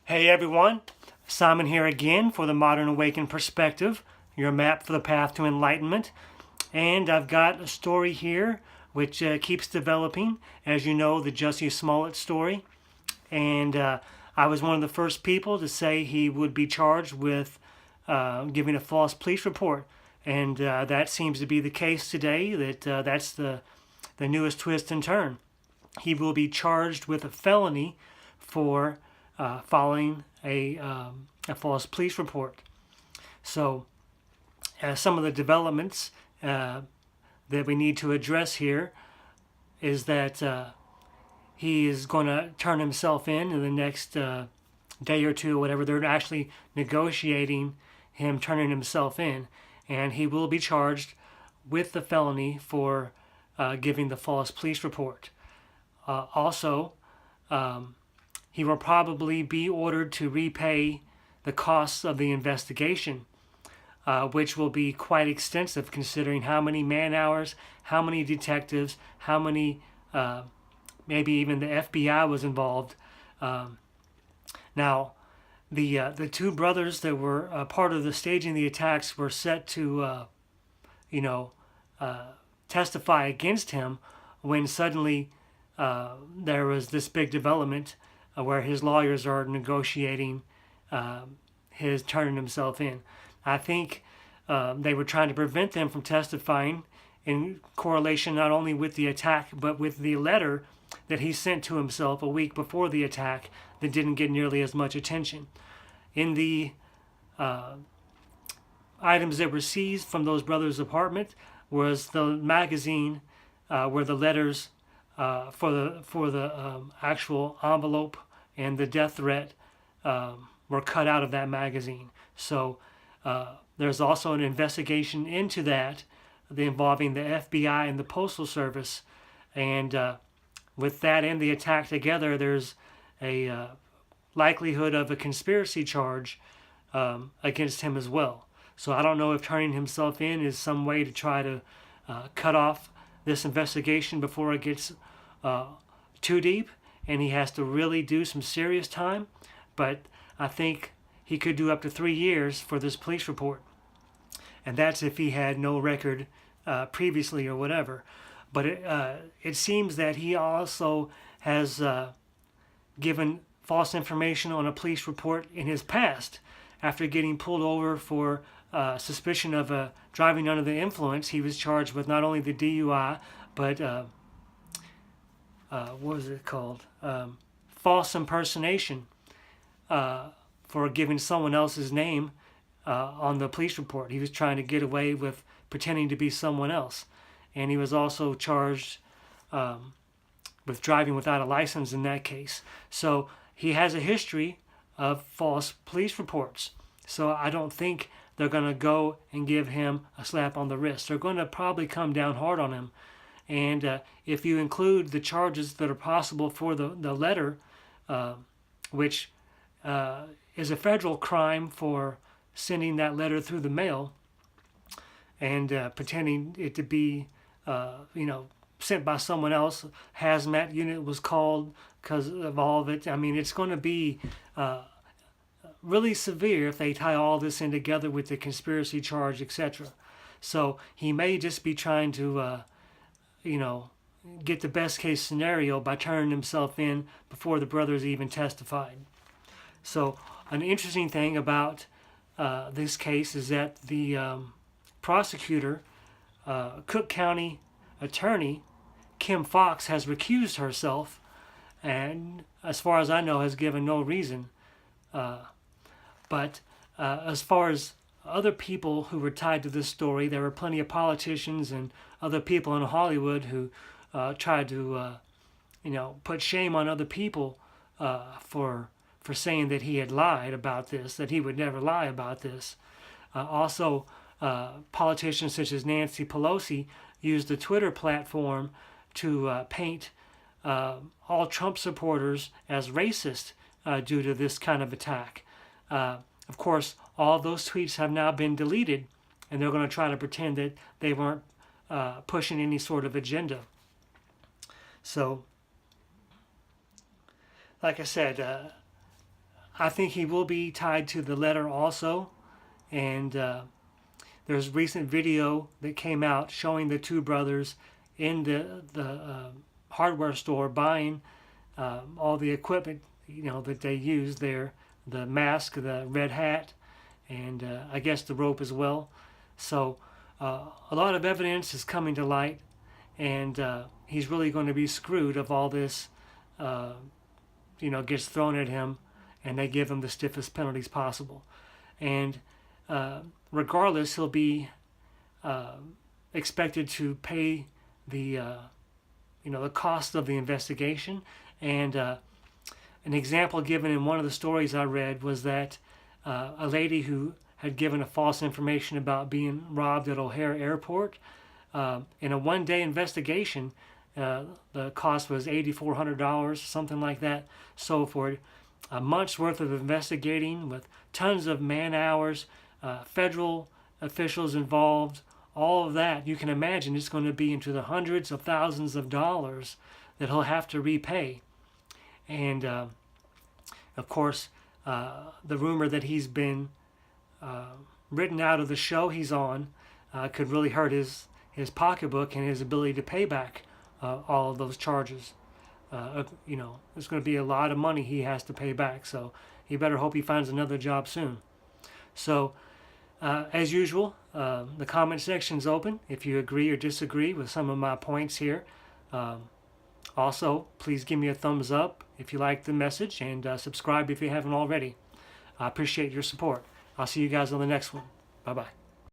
Hey everyone, Simon here again for the Modern Awakened Perspective, your map for the path to enlightenment. And I've got a story here which keeps developing. As you know, the Jussie Smollett story. And I was one of the first people to say he would be charged with giving a false police report. And that seems to be the case today, that's the newest twist and turn. He will be charged with a felony for following a false police report. So some of the developments that we need to address here is that he is going to turn himself in the next day or two, or whatever. They're actually negotiating him turning himself in, and he will be charged with the felony for giving the false police report. Also, he will probably be ordered to repay the costs of the investigation, which will be quite extensive considering how many man-hours, how many detectives, how many, maybe even the FBI was involved. Now, the two brothers that were part of the staging the attacks were set to, testify against him when suddenly there was this big development where his lawyers are negotiating his turning himself in. I think they were trying to prevent them from testifying in correlation not only with the attack but with the letter that he sent to himself a week before the attack that didn't get nearly as much attention. In the items that were seized from those brothers' apartment was the magazine where the letters for the actual envelope and the death threat were cut out of that magazine. So there's also an investigation into that involving the FBI and the Postal Service. And with that and the attack together, there's a likelihood of a conspiracy charge against him as well. So I don't know if turning himself in is some way to try to cut off this investigation before it gets too deep and he has to really do some serious time. But I think he could do up to 3 years for this police report. And that's if he had no record previously or whatever. But it seems that he also has given false information on a police report in his past. After getting pulled over for suspicion of driving under the influence, he was charged with not only the DUI, but what was it called? False impersonation for giving someone else's name on the police report. He was trying to get away with pretending to be someone else. And he was also charged with driving without a license in that case. So he has a history of false police reports. So I don't think they're going to go and give him a slap on the wrist. They're going to probably come down hard on him. And if you include the charges that are possible for the letter, which is a federal crime for sending that letter through the mail and pretending it to be, sent by someone else. Hazmat unit was called because of all of it. I mean, it's going to be really severe if they tie all this in together with the conspiracy charge, etc. So he may just be trying to, get the best case scenario by turning himself in before the brothers even testified. So an interesting thing about this case is that the prosecutor, Cook County attorney Kim Fox, has recused herself, and as far as I know has given no reason. But as far as other people who were tied to this story, there were plenty of politicians and other people in Hollywood who tried to, put shame on other people for saying that he had lied about this, that he would never lie about this. Also, politicians such as Nancy Pelosi used the Twitter platform to paint all Trump supporters as racist due to this kind of attack. Of course, all those tweets have now been deleted, and they're going to try to pretend that they weren't pushing any sort of agenda. So, like I said, I think he will be tied to the letter also. And there's a recent video that came out showing the two brothers in the hardware store buying all the equipment, that they use there, the mask, the red hat, and I guess the rope as well. So a lot of evidence is coming to light, and he's really going to be screwed if all this gets thrown at him and they give him the stiffest penalties possible. And regardless, he'll be expected to pay the the cost of the investigation. And an example given in one of the stories I read was that a lady who had given a false information about being robbed at O'Hare Airport, in a one-day investigation, the cost was $8,400, something like that. So for a month's worth of investigating with tons of man hours, federal officials involved, all of that, you can imagine it's going to be into the hundreds of thousands of dollars that he'll have to repay. And of course, the rumor that he's been written out of the show he's on could really hurt his pocketbook and his ability to pay back all of those charges. There's going to be a lot of money he has to pay back, so he better hope he finds another job soon. So, as usual, the comment section's open if you agree or disagree with some of my points here. Also, please give me a thumbs up if you like the message, and subscribe if you haven't already. I appreciate your support. I'll see you guys on the next one. Bye-bye.